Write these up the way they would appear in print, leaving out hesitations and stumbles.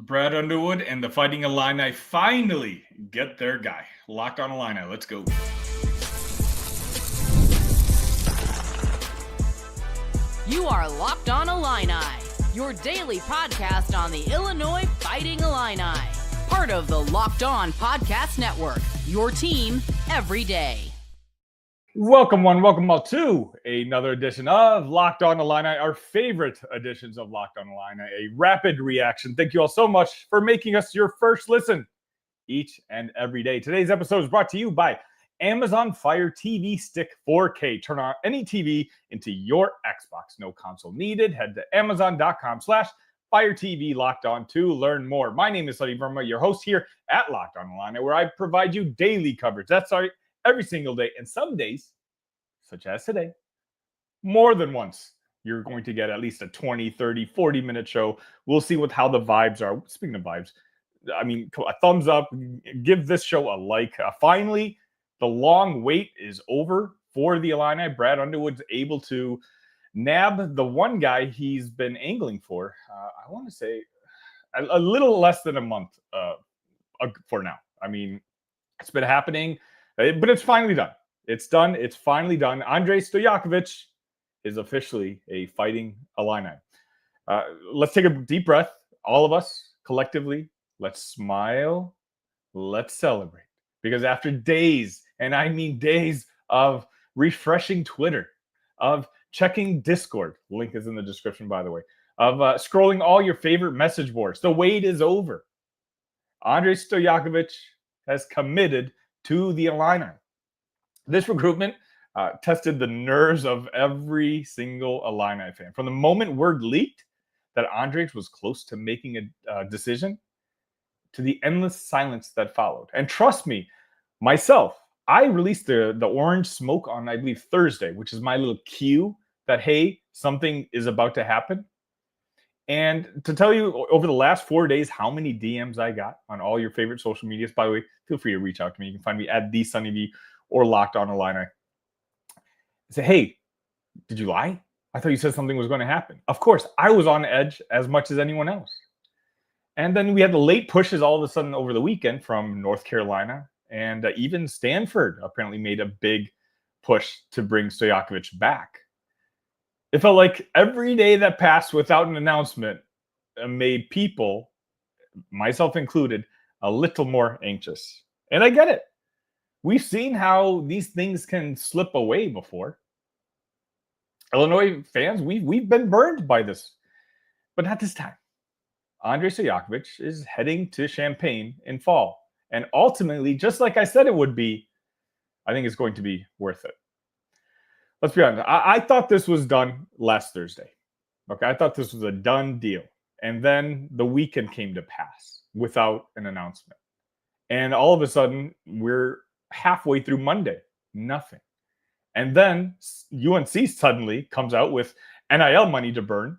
Brad Underwood and the Fighting Illini finally get their guy. Locked on Illini. Let's go. You are Locked on Illini, your daily podcast on the Illinois Fighting Illini. Part of the Locked On Podcast Network, your team every day. Welcome all to another edition of Locked on Illini, our favorite editions of Locked on Illini, a rapid reaction. Thank you all so much for making us your first listen each and every day. Today's episode is brought to you by Amazon Fire TV Stick 4K. Turn on any TV into your Xbox. No console needed. Head to amazon.com/Fire TV Locked On to learn more. My name is Sunny Verma, your host here at Locked on Illini, where I provide you daily coverage. That's right, every single day. And some days, such as today, more than once, you're going to get at least a 20, 30, 40-minute show. We'll see how the vibes are. Speaking of vibes, I mean, a thumbs up. Give this show a like. Finally, the long wait is over for the Illini. Brad Underwood's able to nab the one guy he's been angling for, I want to say, a little less than a month for now. I mean, it's been happening, but it's finally done. It's done. It's finally done. Andrej Stojakovic is officially a Fighting Illini. Let's take a deep breath. All of us, collectively, let's smile. Let's celebrate. Because after days, and I mean days, of refreshing Twitter, of checking Discord, link is in the description, by the way, of scrolling all your favorite message boards, the wait is over. Andrej Stojakovic has committed to the Illini. This recruitment tested the nerves of every single Illini fan. From the moment word leaked that Andrej was close to making a decision, to the endless silence that followed. And trust me, myself, I released the orange smoke on, I believe, Thursday, which is my little cue that, hey, something is about to happen. And to tell you over the last 4 days how many DMs I got on all your favorite social medias, by the way, feel free to reach out to me. You can find me at TheSunnyV or Locked on Illini. Say, hey, did you lie? I thought you said something was going to happen. Of course, I was on edge as much as anyone else. And then we had the late pushes all of a sudden over the weekend from North Carolina, and even Stanford apparently made a big push to bring Stojakovic back. It felt like every day that passed without an announcement made people, myself included, a little more anxious. And I get it. We've seen how these things can slip away before. Illinois fans, we've been burned by this, but not this time. Andrej Stojakovic is heading to Champaign in fall. And ultimately, just like I said it would be, I think it's going to be worth it. Let's be honest. I thought this was done last Thursday. Okay, I thought this was a done deal. And then the weekend came to pass without an announcement. And all of a sudden, we're halfway through Monday. Nothing. And then UNC suddenly comes out with NIL money to burn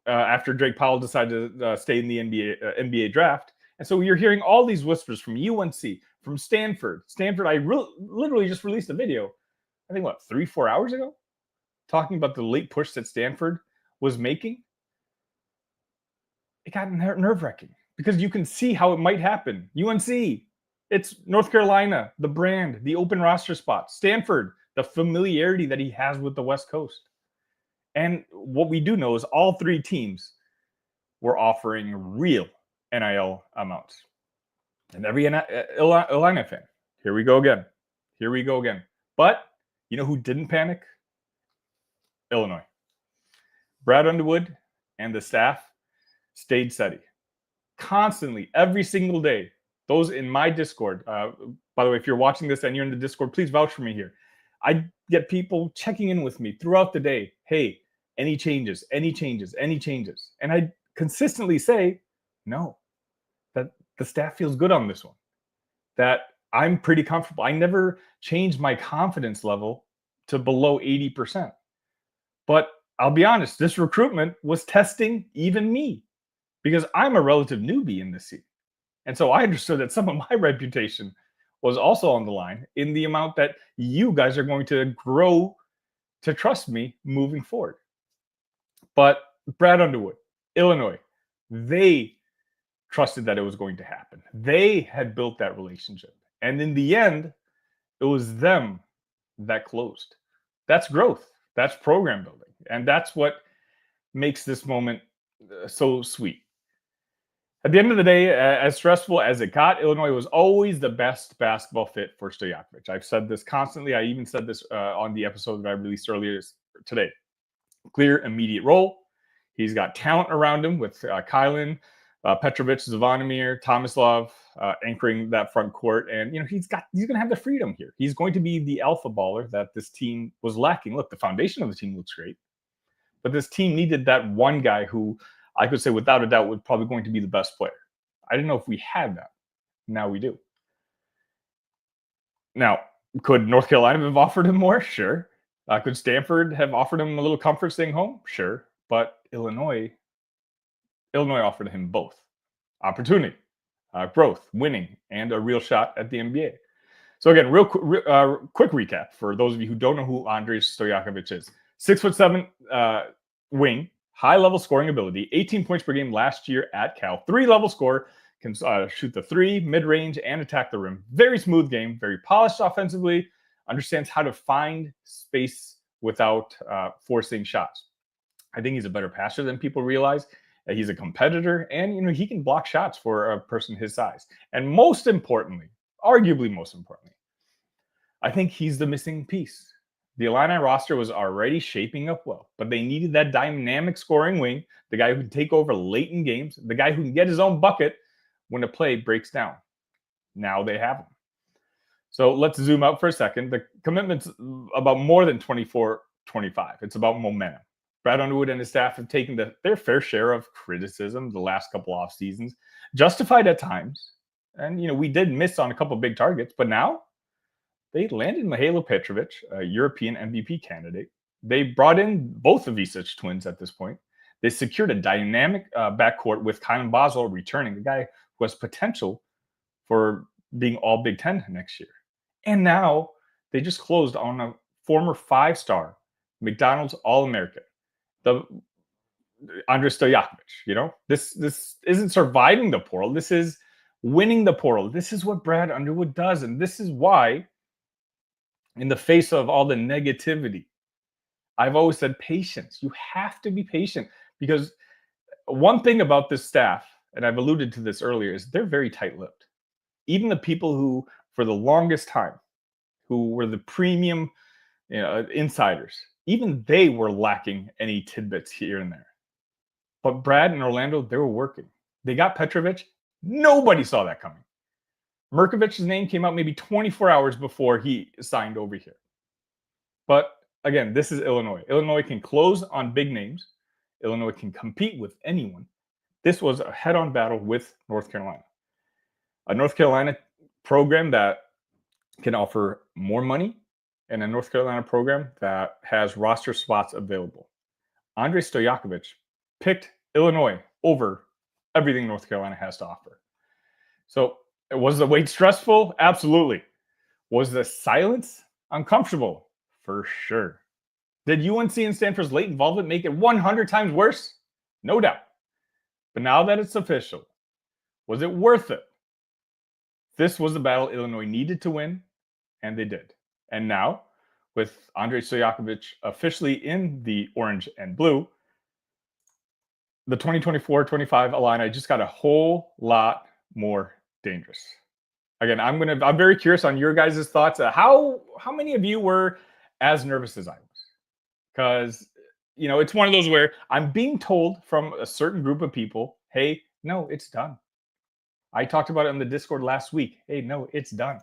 after Drake Powell decided to stay in the NBA draft. And so you're hearing all these whispers from UNC, from Stanford. Stanford, I literally just released a video, I think, 3-4 hours ago, talking about the late push that Stanford was making. It got nerve-wracking because you can see how it might happen. UNC, it's North Carolina, the brand, the open roster spot. Stanford, the familiarity that he has with the West Coast. And what we do know is all three teams were offering real NIL amounts. And every Illini fan, here we go again. Here we go again. But you know who didn't panic? Illinois. Brad Underwood and the staff stayed steady. Constantly, every single day. Those in my Discord, by the way, if you're watching this and you're in the Discord, please vouch for me here. I get people checking in with me throughout the day. Hey, any changes, any changes, any changes? And I consistently say, no, that the staff feels good on this one, that I'm pretty comfortable. I never changed my confidence level to below 80%. But I'll be honest, this recruitment was testing even me because I'm a relative newbie in this seat. And so I understood that some of my reputation was also on the line in the amount that you guys are going to grow to trust me moving forward. But Brad Underwood, Illinois, they trusted that it was going to happen. They had built that relationship. And in the end, it was them that closed. That's growth. That's program building. And that's what makes this moment so sweet. At the end of the day, as stressful as it got, Illinois was always the best basketball fit for Stojakovic. I've said this constantly. I even said this on the episode that I released earlier today. Clear, immediate role. He's got talent around him with Kylan, Petrovic, Zvonimir, Tomislav anchoring that front court. And, he's going to have the freedom here. He's going to be the alpha baller that this team was lacking. Look, the foundation of the team looks great, but this team needed that one guy who I could say without a doubt was probably going to be the best player. I didn't know if we had that. Now we do. Now, could North Carolina have offered him more? Sure. Could Stanford have offered him a little comfort staying home? Sure. But Illinois offered him both. Opportunity, growth, winning, and a real shot at the NBA. So again, quick recap for those of you who don't know who Andrej Stojakovic is. 6'7" wing, high-level scoring ability, 18 points per game last year at Cal, 3-level scorer, can shoot the three, mid-range, and attack the rim. Very smooth game, very polished offensively, understands how to find space without forcing shots. I think he's a better passer than people realize. He's a competitor, and he can block shots for a person his size. And most importantly, arguably most importantly, I think he's the missing piece. The Illini roster was already shaping up well, but they needed that dynamic scoring wing, the guy who can take over late in games, the guy who can get his own bucket when a play breaks down. Now they have him. So let's zoom out for a second. The commitment's about more than 24-25. It's about momentum. Brad Underwood and his staff have taken their fair share of criticism the last couple off seasons, justified at times. And, we did miss on a couple big targets, but now they landed Mihajlo Petrovic, a European MVP candidate. They brought in both the Visic twins at this point. They secured a dynamic backcourt with Kylan Boswell returning, the guy who has potential for being all Big Ten next year. And now they just closed on a former 5-star McDonald's All-American, the Andrej Stojakovic. This isn't surviving the portal. This is winning the portal. This is what Brad Underwood does. And this is why, in the face of all the negativity, I've always said patience. You have to be patient, because one thing about this staff, and I've alluded to this earlier, is they're very tight-lipped. Even the people who, for the longest time, who were the premium insiders, even they were lacking any tidbits here and there. But Brad and Orlando, they were working. They got Petrovic. Nobody saw that coming. Merkovic's name came out maybe 24 hours before he signed over here. But again, this is Illinois. Illinois can close on big names. Illinois can compete with anyone. This was a head-on battle with North Carolina. A North Carolina program that can offer more money, and a North Carolina program that has roster spots available. Andrej Stojakovic picked Illinois over everything North Carolina has to offer. So, was the wait stressful? Absolutely. Was the silence uncomfortable? For sure. Did UNC and Stanford's late involvement make it 100 times worse? No doubt. But now that it's official, was it worth it? This was the battle Illinois needed to win, and they did. And now, with Andrej Stojakovic officially in the orange and blue, the 2024-25 Illini just got a whole lot more dangerous. Again, I'm very curious on your guys' thoughts. How many of you were as nervous as I was? Because, it's one of those where I'm being told from a certain group of people, hey, no, it's done. I talked about it in the Discord last week. Hey, no, it's done.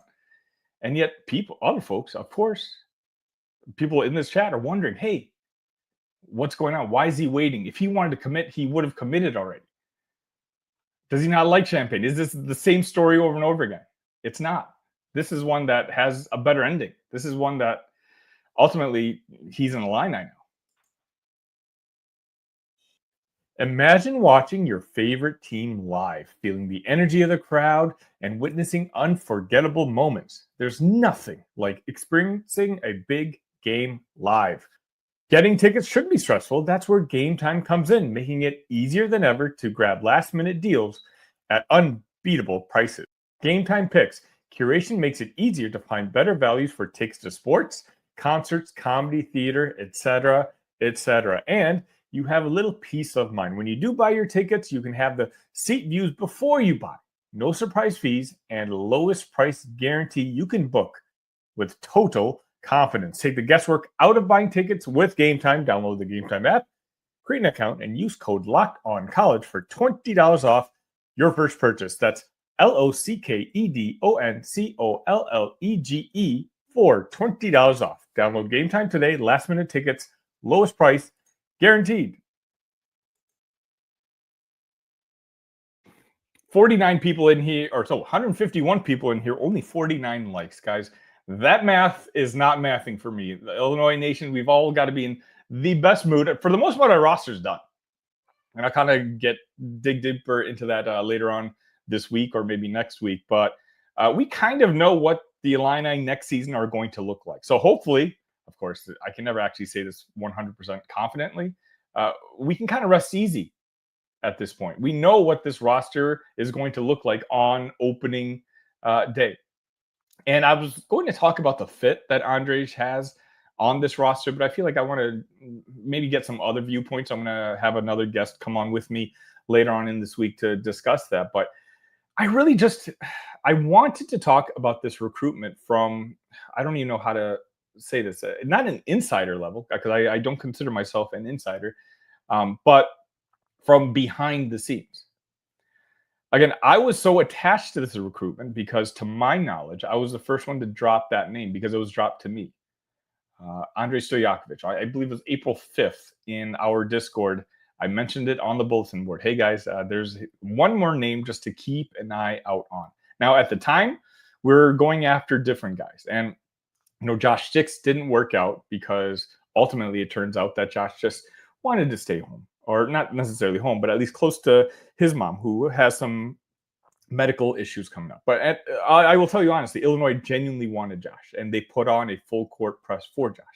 And yet other folks, of course, people in this chat are wondering, hey, what's going on? Why is he waiting? If he wanted to commit, he would have committed already. Does he not like Champaign? Is this the same story over and over again? It's not. This is one that has a better ending. This is one that ultimately he's an Illini now. Imagine watching your favorite team live, feeling the energy of the crowd and witnessing unforgettable moments. There's nothing like experiencing a big game live. Getting tickets should be stressful. That's where Game Time comes in, making it easier than ever to grab last-minute deals at unbeatable prices. Game Time Picks. Curation makes it easier to find better values for tickets to sports, concerts, comedy, theater, etc., etc. And you have a little peace of mind. When you do buy your tickets, you can have the seat views before you buy. No surprise fees and lowest price guarantee. You can book with total confidence. Take the guesswork out of buying tickets with Game Time. Download the Game Time app, create an account, and use code LOCKEDONCollege for $20 off your first purchase. That's LOCKEDONCOLLEGE for $20 off. Download Game Time today. Last minute tickets, lowest price, guaranteed. 49 people in here, or so 151 people in here, only 49 likes, guys. That math is not mathing for me. The Illinois Nation, we've all got to be in the best mood. For the most part, our roster's done. And I'll kind of dig deeper into that later on this week or maybe next week. But we kind of know what the Illini next season are going to look like. So hopefully, of course, I can never actually say this 100% confidently. We can kind of rest easy at this point. We know what this roster is going to look like on opening day. And I was going to talk about the fit that Andrej has on this roster, but I feel like I want to maybe get some other viewpoints. I'm going to have another guest come on with me later on in this week to discuss that. But I wanted to talk about this recruitment from, I don't even know how to say this, not an insider level, because I don't consider myself an insider, but from behind the scenes. Again, I was so attached to this recruitment because, to my knowledge, I was the first one to drop that name because it was dropped to me. Andrej Stojakovic, I believe it was April 5th in our Discord. I mentioned it on the bulletin board. Hey, guys, there's one more name just to keep an eye out on. Now, at the time, we're going after different guys. And, Josh Sticks didn't work out because ultimately it turns out that Josh just wanted to stay home. Or not necessarily home, but at least close to his mom, who has some medical issues coming up. But I will tell you honestly, Illinois genuinely wanted Josh, and they put on a full court press for Josh.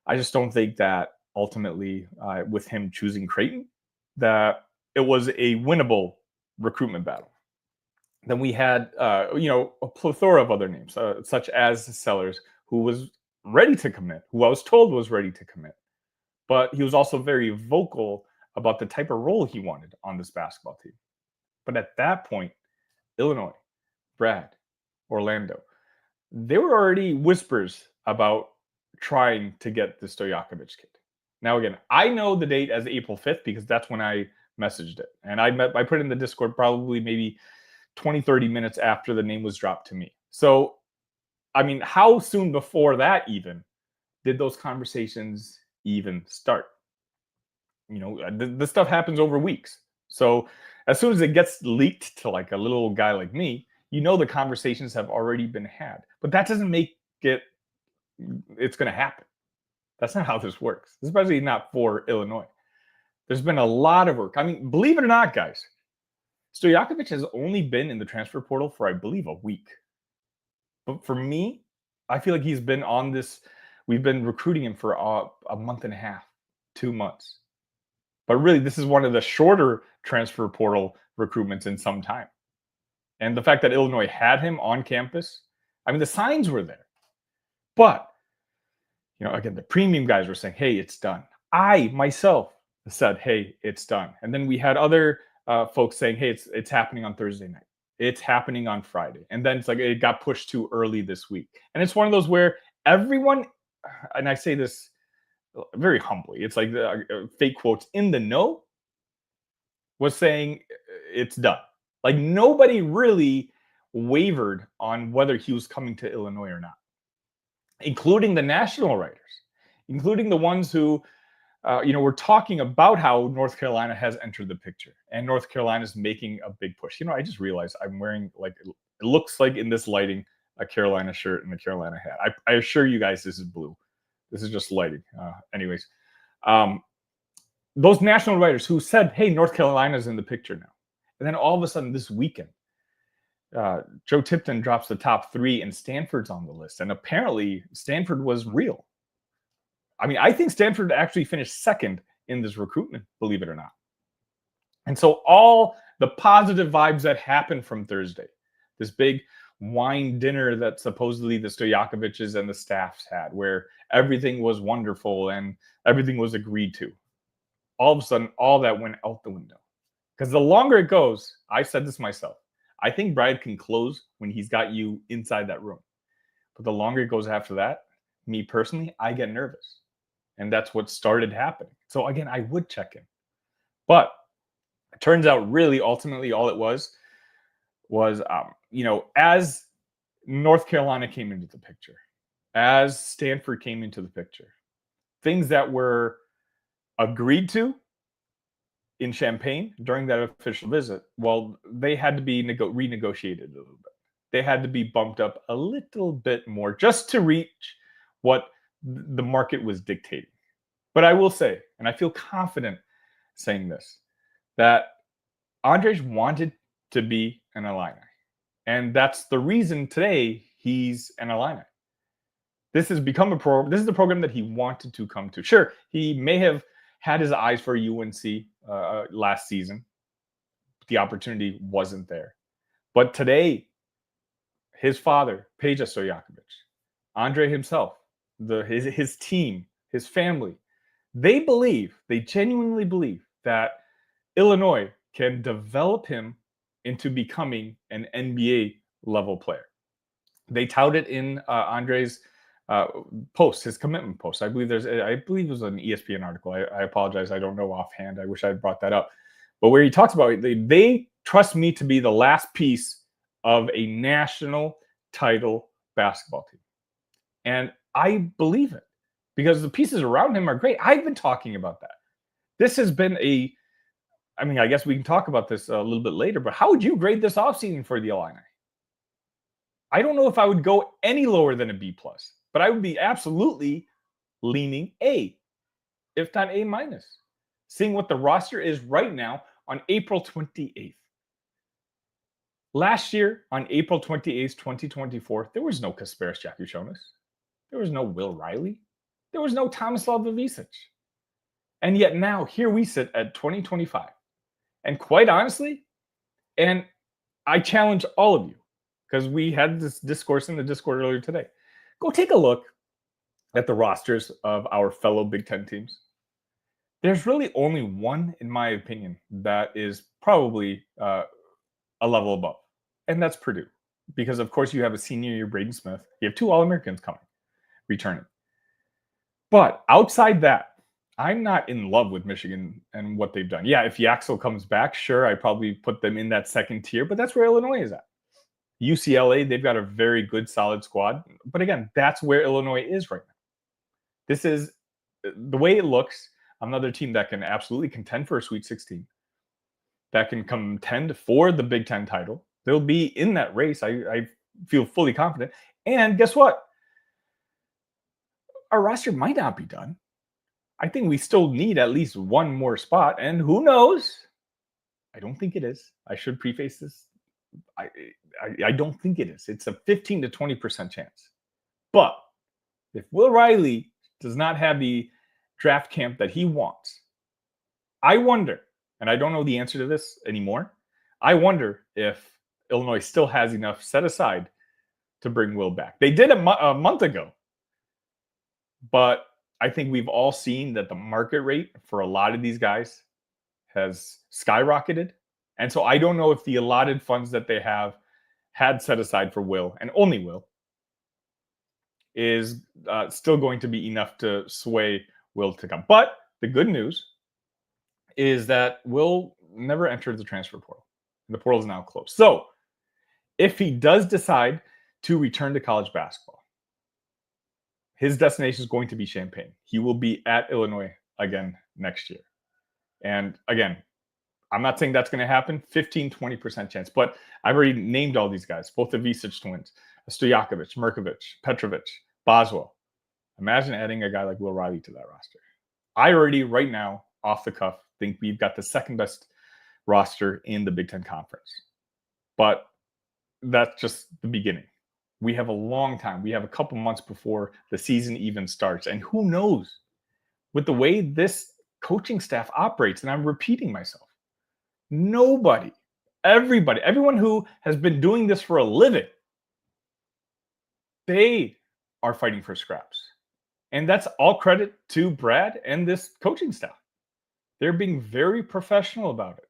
I just don't think that ultimately, with him choosing Creighton, that it was a winnable recruitment battle. Then we had, a plethora of other names, such as Sellers, who was ready to commit, who I was told was ready to commit. But he was also very vocal about the type of role he wanted on this basketball team. But at that point, Illinois, Brad, Orlando, there were already whispers about trying to get the Stojakovic kid. Now, again, I know the date as April 5th because that's when I messaged it. And I put it in the Discord probably maybe 20, 30 minutes after the name was dropped to me. So, I mean, how soon before that even did those conversations even start? The stuff happens over weeks. So as soon as it gets leaked to like a little guy like me, the conversations have already been had. But that doesn't make it's going to happen. That's not how this works, especially not for Illinois. There's been a lot of work. I mean, believe it or not, guys, Stojakovic has only been in the transfer portal for, I believe, a week. But for me, I feel like he's been on this. We've been recruiting him for a month and a half, 2 months. But really, this is one of the shorter transfer portal recruitments in some time. And the fact that Illinois had him on campus, I mean, the signs were there. But, again, the premium guys were saying, hey, it's done. I, myself, said, hey, it's done. And then we had other folks saying, hey, it's happening on Thursday night. It's happening on Friday. And then it's like it got pushed too early this week. And it's one of those where everyone, and I say this very humbly, it's like the fake quotes, in the know, was saying it's done. Like nobody really wavered on whether he was coming to Illinois or not, including the national writers, including the ones who, were talking about how North Carolina has entered the picture and North Carolina is making a big push. I just realized I'm wearing, like, it looks like in this lighting, a Carolina shirt and a Carolina hat. I assure you guys this is blue. This is just lighting. Anyways, those national writers who said, hey, North Carolina's in the picture now. And then all of a sudden this weekend, Joe Tipton drops the top 3 and Stanford's on the list. And apparently Stanford was real. I mean, I think Stanford actually finished second in this recruitment, believe it or not. And so all the positive vibes that happened from Thursday, this big wine dinner that supposedly the Stojakovics and the staffs had, where everything was wonderful and everything was agreed to. All of a sudden, all that went out the window. Because the longer it goes, I said this myself, I think Brad can close when he's got you inside that room. But the longer it goes after that, me personally, I get nervous. And that's what started happening. So again, I would check in. But it turns out really ultimately all it was, as North Carolina came into the picture, as Stanford came into the picture, things that were agreed to in Champaign during that official visit, well, they had to be renegotiated a little bit. They had to be bumped up a little bit more just to reach what the market was dictating. But I will say, and I feel confident saying this, that Andrej wanted to be an Illini. And that's the reason today he's an Illini. This has become a program. This is the program that he wanted to come to. Sure, he may have had his eyes for UNC last season. The opportunity wasn't there. But today, his father, Peja Stojakovic, Andrej himself, his team, his family, they genuinely believe that Illinois can develop him into becoming an NBA level player. They touted in Andrej's post, his commitment post. I believe it was an ESPN article. I apologize, I don't know offhand. I wish I had brought that up. But where he talks about they trust me to be the last piece of a national title basketball team. And I believe it because the pieces around him are great. I've been talking about that. This has been I guess we can talk about this a little bit later, but how would you grade this offseason for the Illini? I don't know if I would go any lower than a B+, but I would be absolutely leaning A, if not A-, seeing what the roster is right now on April 28th. Last year, on April 28th, 2024, there was no Kasparas Jakučionis. There was no Will Riley. There was no Tomislav Ivičić. And yet now, here we sit at 2025. And quite honestly, and I challenge all of you, because we had this discourse in the Discord earlier today, go take a look at the rosters of our fellow Big Ten teams. There's really only one, in my opinion, that is probably a level above, and that's Purdue. Because, of course, you have a senior year Braden Smith. You have 2 All-Americans returning. But outside that, I'm not in love with Michigan and what they've done. Yeah, if Yaxel comes back, sure, I probably put them in that second tier, but that's where Illinois is at. UCLA, they've got a very good, solid squad. But again, that's where Illinois is right now. This is the way it looks. Another team that can absolutely contend for a Sweet 16, that can contend for the Big Ten title. They'll be in that race. I feel fully confident. And guess what? Our roster might not be done. I think we still need at least one more spot. And who knows? I don't think it is. I should preface this. I don't think it is. It's a 15 to 20% chance. But if Will Riley does not have the draft camp that he wants, I wonder, and I don't know the answer to this anymore, I wonder if Illinois still has enough set aside to bring Will back. They did a month ago. But I think we've all seen that the market rate for a lot of these guys has skyrocketed. And so I don't know if the allotted funds that they have had set aside for Will, and only Will, is still going to be enough to sway Will to come. But the good news is that Will never entered the transfer portal. The portal is now closed. So if he does decide to return to college basketball, his destination is going to be Champaign. He will be at Illinois again next year. And again, I'm not saying that's going to happen, 15, 20% chance. But I've already named all these guys, both the Ivičić twins, Stojakovic, Mirkovic, Petrovic, Boswell. Imagine adding a guy like Will Riley to that roster. I already, right now, off the cuff, think we've got the second best roster in the Big Ten Conference. But that's just the beginning. We have a long time. We have a couple months before the season even starts. And who knows, with the way this coaching staff operates, and I'm repeating myself, nobody Everybody, everyone who has been doing this for a living, they are fighting for scraps. And that's all credit to Brad and this coaching staff. They're being very professional about it.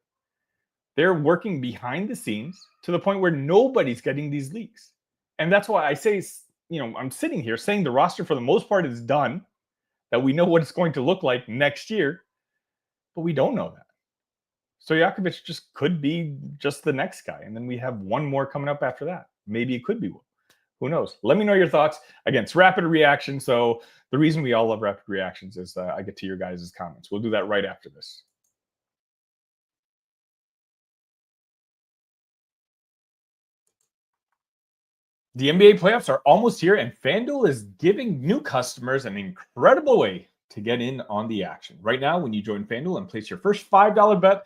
They're working behind the scenes to the point where nobody's getting these leaks. And that's why I say, I'm sitting here saying the roster for the most part is done, that we know what it's going to look like next year, but we don't know that. Stojakovic just could be just the next guy. And then we have one more coming up after that. Maybe it could be Will. Who knows? Let me know your thoughts. Again, it's rapid reaction. So the reason we all love rapid reactions is I get to your guys' comments. We'll do that right after this. The NBA playoffs are almost here, and FanDuel is giving new customers an incredible way to get in on the action. Right now, when you join FanDuel and place your first $5 bet,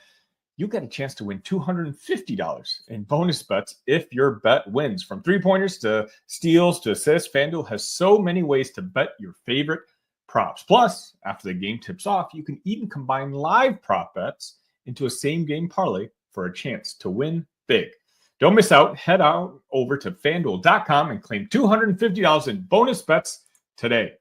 you get a chance to win $250 in bonus bets if your bet wins. From three-pointers to steals to assists, FanDuel has so many ways to bet your favorite props. Plus, after the game tips off, you can even combine live prop bets into a same-game parlay for a chance to win big. Don't miss out. Head out over to FanDuel.com and claim $250 in bonus bets today.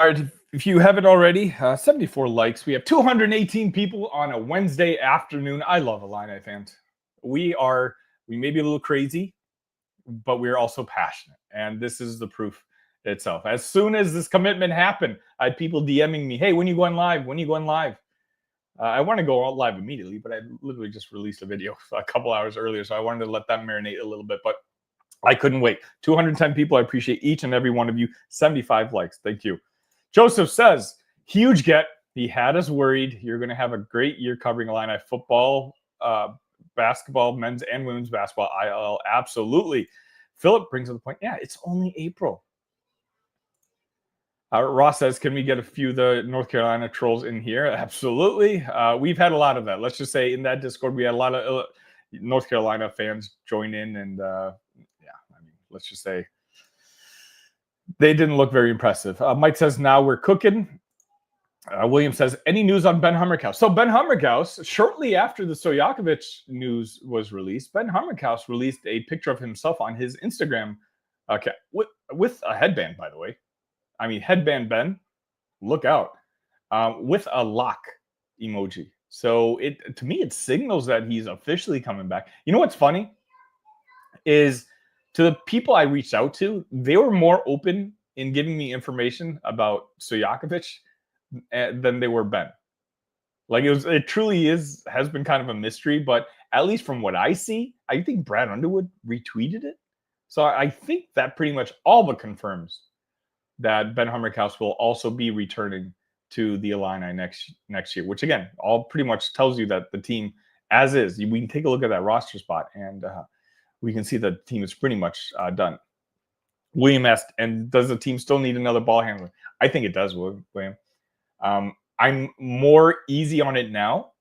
All right, if you haven't already, 74 likes. We have 218 people on a Wednesday afternoon. I love Illini fans. We may be a little crazy, but we're also passionate. And this is the proof itself. As soon as this commitment happened, I had people DMing me, hey, when are you going live? When are you going live? I want to go live immediately, but I literally just released a video a couple hours earlier, so I wanted to let that marinate a little bit, but I couldn't wait. 210 people. I appreciate each and every one of you. 75 likes. Thank you. Joseph says, huge get. He had us worried. You're going to have a great year covering Illini football, basketball, men's and women's basketball, ILL. Absolutely. Philip brings up the point. Yeah, it's only April. Ross says, can we get a few of the North Carolina trolls in here? Absolutely. We've had a lot of that. Let's just say in that Discord, we had a lot of North Carolina fans join in. And let's just say they didn't look very impressive. Mike says, now we're cooking. William says, any news on Ben Hammerkaus? So Ben Hammerkaus, shortly after the Stojakovic news was released, Ben Hammerkaus released a picture of himself on his Instagram account with a headband, by the way. I mean, headband Ben, look out, with a lock emoji. So to me, it signals that he's officially coming back. You know what's funny is to the people I reached out to, they were more open in giving me information about Stojakovic than they were Ben. Like it truly has been kind of a mystery, but at least from what I see, I think Brad Underwood retweeted it. So I think that pretty much all but confirms that Ben Hammerkaus will also be returning to the Illini next year, which again, all pretty much tells you that the team as is, we can take a look at that roster spot and we can see the team is pretty much done. William asked, and does the team still need another ball handler? I think it does, William. I'm more easy on it now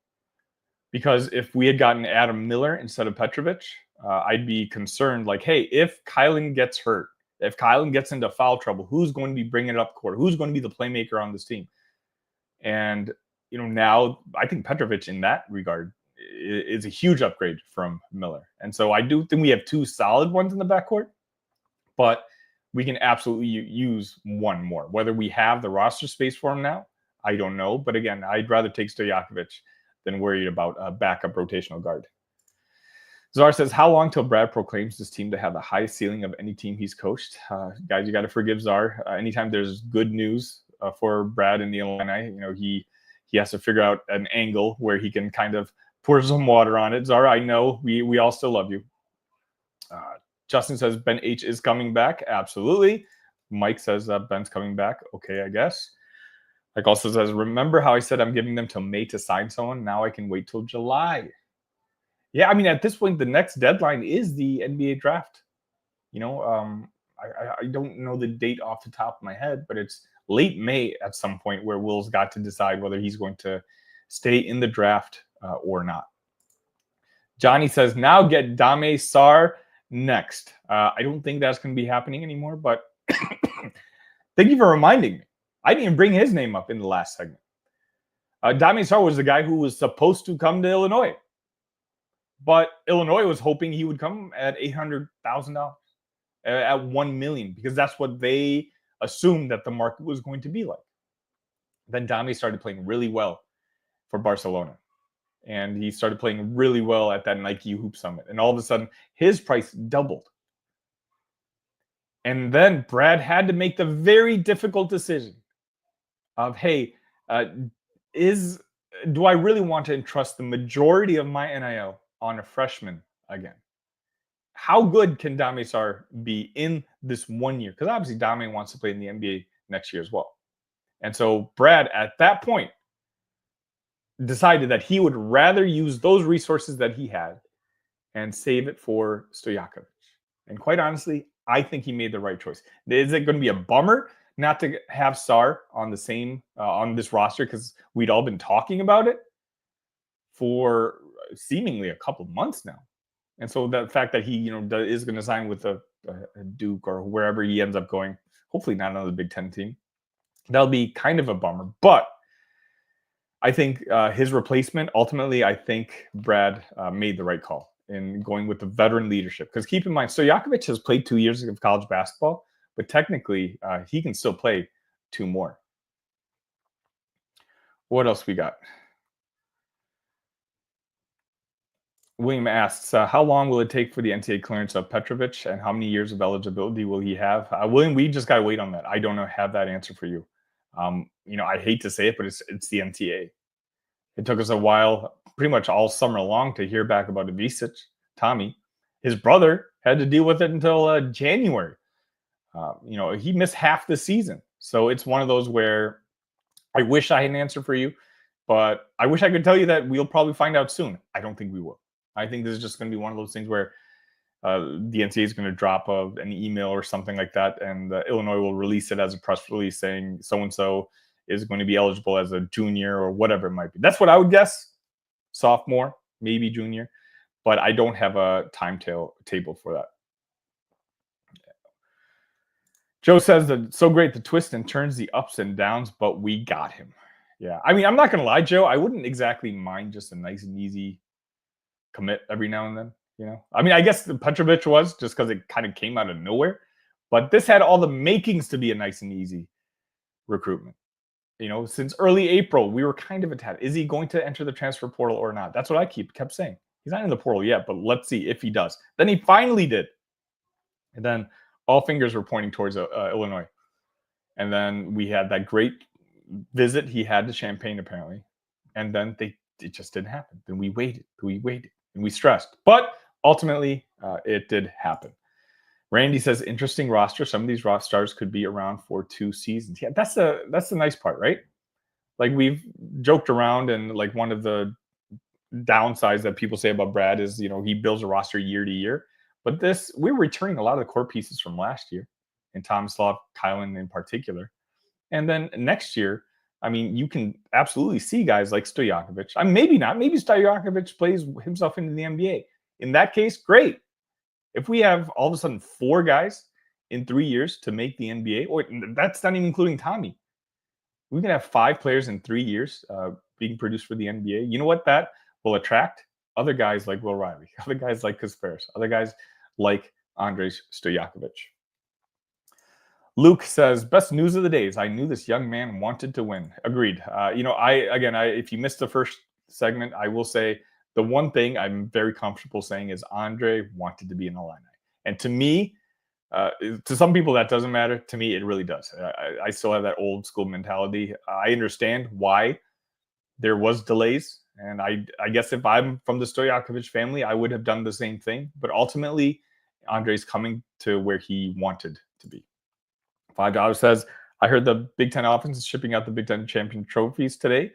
because if we had gotten Adam Miller instead of Petrovic, I'd be concerned like, hey, if Kylan gets hurt, if Kylan gets into foul trouble, who's going to be bringing it up court? Who's going to be the playmaker on this team? And, now I think Petrovic in that regard is a huge upgrade from Miller. And so I do think we have two solid ones in the backcourt, but we can absolutely use one more. Whether we have the roster space for him now, I don't know. But again, I'd rather take Stojakovic than worried about a backup rotational guard. Sarr says, how long till Brad proclaims this team to have the highest ceiling of any team he's coached? Guys, you got to forgive Sarr. Anytime there's good news for Brad in the Illini, he has to figure out an angle where he can kind of pour some water on it. Sarr, I know we all still love you. Justin says, Ben H is coming back. Absolutely. Mike says Ben's coming back. Okay, I guess. Mike also says, remember how I said I'm giving them till May to sign someone? Now I can wait till July. Yeah, I mean, at this point, the next deadline is the NBA draft. I don't know the date off the top of my head, but it's late May at some point where Will's got to decide whether he's going to stay in the draft or not. Johnny says, now get Dame Sarr next. I don't think that's going to be happening anymore, but thank you for reminding me. I didn't even bring his name up in the last segment. Dami Sarr was the guy who was supposed to come to Illinois. But Illinois was hoping he would come at $800,000, at $1 million, because that's what they assumed that the market was going to be like. Then Dami started playing really well for Barcelona. And he started playing really well at that Nike Hoop Summit. And all of a sudden, his price doubled. And then Brad had to make the very difficult decision of, hey, do I really want to entrust the majority of my NIL on a freshman again? How good can Dami Sarr be in this 1 year? Because obviously Dami wants to play in the NBA next year as well. And so Brad, at that point, decided that he would rather use those resources that he had and save it for Stojakovic. And quite honestly, I think he made the right choice. Is it going to be a bummer not to have Sarr on the same on this roster, because we'd all been talking about it for seemingly a couple of months now? And so the fact that he is going to sign with a Duke or wherever he ends up going, hopefully not another Big Ten team, that'll be kind of a bummer. But I think his replacement, ultimately, I think Brad made the right call in going with the veteran leadership. Because keep in mind, Stojakovic has played 2 years of college basketball, but technically he can still play 2 more. What else we got? William asks, how long will it take for the NCAA clearance of Petrovic, and how many years of eligibility will he have? William, we just got to wait on that. I don't have that answer for you. I hate to say it, but it's the NCAA. It took us a while, pretty much all summer long, to hear back about Ivisic, Tommy. His brother had to deal with it until January. He missed half the season. So it's one of those where I wish I had an answer for you, but I wish I could tell you that we'll probably find out soon. I don't think we will. I think this is just going to be one of those things where the NCAA is going to drop an email or something like that, and Illinois will release it as a press release saying so-and-so is going to be eligible as a junior or whatever it might be. That's what I would guess. Sophomore, maybe junior, but I don't have a timetable for that. Joe says that it's so great, the twist and turns, the ups and downs, but we got him. Yeah, I mean, I'm not going to lie, Joe. I wouldn't exactly mind just a nice and easy commit every now and then. I mean, I guess the Petrovic was just because it kind of came out of nowhere, but this had all the makings to be a nice and easy recruitment. Since early April, we were kind of attached. Is he going to enter the transfer portal or not? That's what I kept saying. He's not in the portal yet, but let's see if he does. Then he finally did. And then all fingers were pointing towards Illinois. And then we had that great visit he had to Champaign, apparently. And then it just didn't happen. Then we waited, and we stressed. But ultimately, it did happen. Randy says, interesting roster. Some of these stars could be around for 2 seasons. Yeah, that's the nice part, right? Like, we've joked around, and like one of the downsides that people say about Brad is, he builds a roster year to year. But we're returning a lot of the core pieces from last year, and Tomislav, Kylan in particular. And then next year, I mean, you can absolutely see guys like Stojakovic. I mean, maybe not. Maybe Stojakovic plays himself into the NBA. In that case, great. If we have all of a sudden 4 guys in 3 years to make the NBA, or that's not even including Tommy, we can have 5 players in 3 years being produced for the NBA. You know what that will attract? Other guys like Will Riley, other guys like Kasparis, other guys like Andrej Stojakovic. Luke says, best news of the day is I knew this young man wanted to win. Agreed. If you missed the first segment, I will say the one thing I'm very comfortable saying is Andre wanted to be an Illini. And to me, to some people that doesn't matter. To me, it really does. I still have that old school mentality. I understand why there was delays. And I guess if I'm from the Stojakovic family, I would have done the same thing. But ultimately, Andre's coming to where he wanted to be. $5 says, I heard the Big Ten offense is shipping out the Big Ten champion trophies today.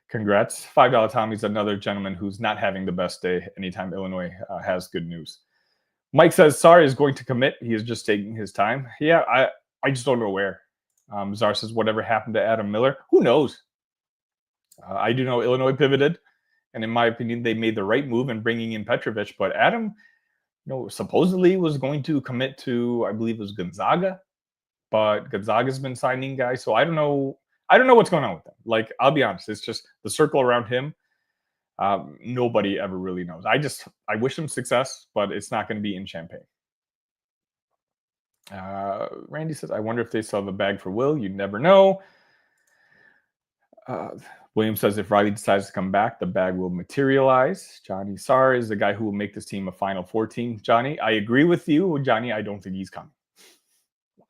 Congrats. $5 Tommy's another gentleman who's not having the best day anytime Illinois has good news. Mike says, Sarr is going to commit. He is just taking his time. Yeah, I just don't know where. Czar says, whatever happened to Adam Miller? Who knows? I do know Illinois pivoted. And in my opinion, they made the right move in bringing in Petrovic. But Adam, supposedly was going to commit to, I believe it was Gonzaga. But Gonzaga's been signing guys. So I don't know I don't know what's going on with them. Like, I'll be honest. It's just the circle around him. Nobody ever really knows. I wish him success, but it's not going to be in Champaign. Randy says, I wonder if they sell the bag for Will. You never know. William says, if Riley decides to come back, the bag will materialize. Johnny Sarr is the guy who will make this team a Final Four team. Johnny, I agree with you. Johnny, I don't think he's coming.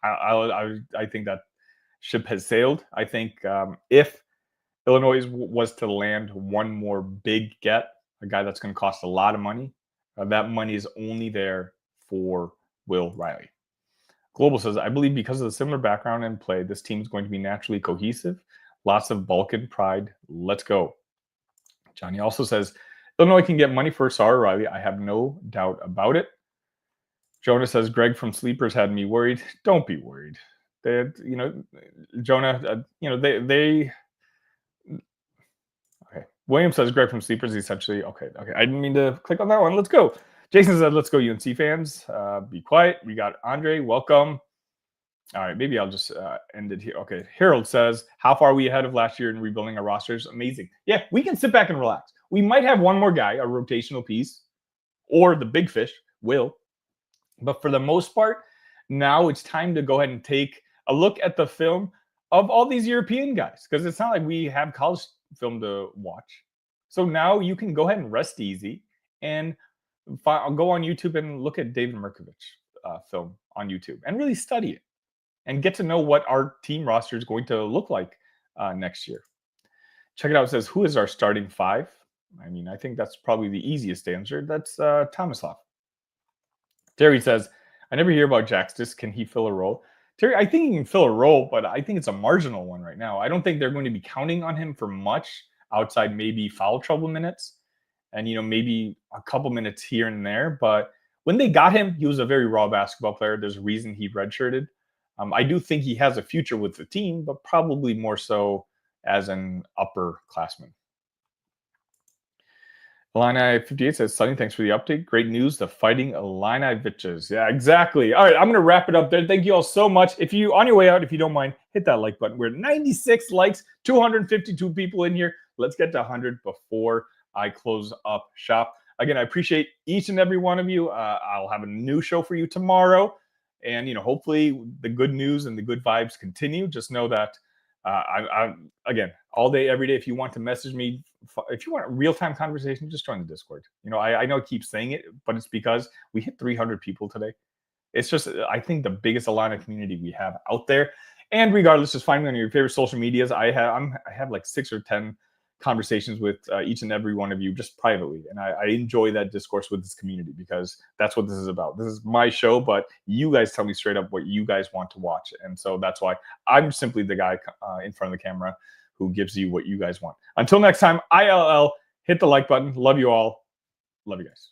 I think that ship has sailed. I think if Illinois was to land one more big get, a guy that's going to cost a lot of money, that money is only there for Will Riley. Global says, I believe because of the similar background and play, this team is going to be naturally cohesive. Lots of Balkan pride. Let's go. Johnny also says, Illinois can get money for Sarr Riley. I have no doubt about it. Jonah says, Greg from Sleepers had me worried. Don't be worried. Jonah, they okay. William says, Greg from Sleepers essentially, okay. I didn't mean to click on that one. Let's go. Jason said, let's go UNC fans. Be quiet. We got Andre. Welcome. All right, maybe I'll just end it here. Okay, Harold says, how far are we ahead of last year in rebuilding our rosters? Amazing. Yeah, we can sit back and relax. We might have one more guy, a rotational piece, or the big fish, Will. But for the most part, now it's time to go ahead and take a look at the film of all these European guys, because it's not like we have college film to watch. So now you can go ahead and rest easy and go on YouTube and look at David Mirkovich film on YouTube and really study it and get to know what our team roster is going to look like next year. Check it out. It says, who is our starting five? I mean, I think that's probably the easiest answer. That's Tomislav. Terry says, I never hear about Jaxtis. Can he fill a role? Terry, I think he can fill a role, but I think it's a marginal one right now. I don't think they're going to be counting on him for much outside maybe foul trouble minutes and, maybe a couple minutes here and there. But when they got him, he was a very raw basketball player. There's a reason he redshirted. I do think he has a future with the team, but probably more so as an upperclassman. Illini 58 says, Sonny, thanks for the update. Great news. The Fighting Illini bitches. Yeah, exactly. All right, I'm going to wrap it up there. Thank you all so much. If you, on your way out, if you don't mind, hit that like button. We're at 96 likes, 252 people in here. Let's get to 100 before I close up shop. Again, I appreciate each and every one of you. I'll have a new show for you tomorrow. And, hopefully the good news and the good vibes continue. Just know that I'm again, all day, every day, if you want to message me, if you want a real-time conversation, just join the Discord. I know I keep saying it, but it's because we hit 300 people today. It's just, I think, the biggest Illini community we have out there. And regardless, just find me on your favorite social medias. I have like 6 or 10 conversations with each and every one of you just privately. And I enjoy that discourse with this community because that's what this is about. This is my show, but you guys tell me straight up what you guys want to watch. And so that's why I'm simply the guy in front of the camera who gives you what you guys want. Until next time, ILL, hit the like button. Love you all. Love you guys.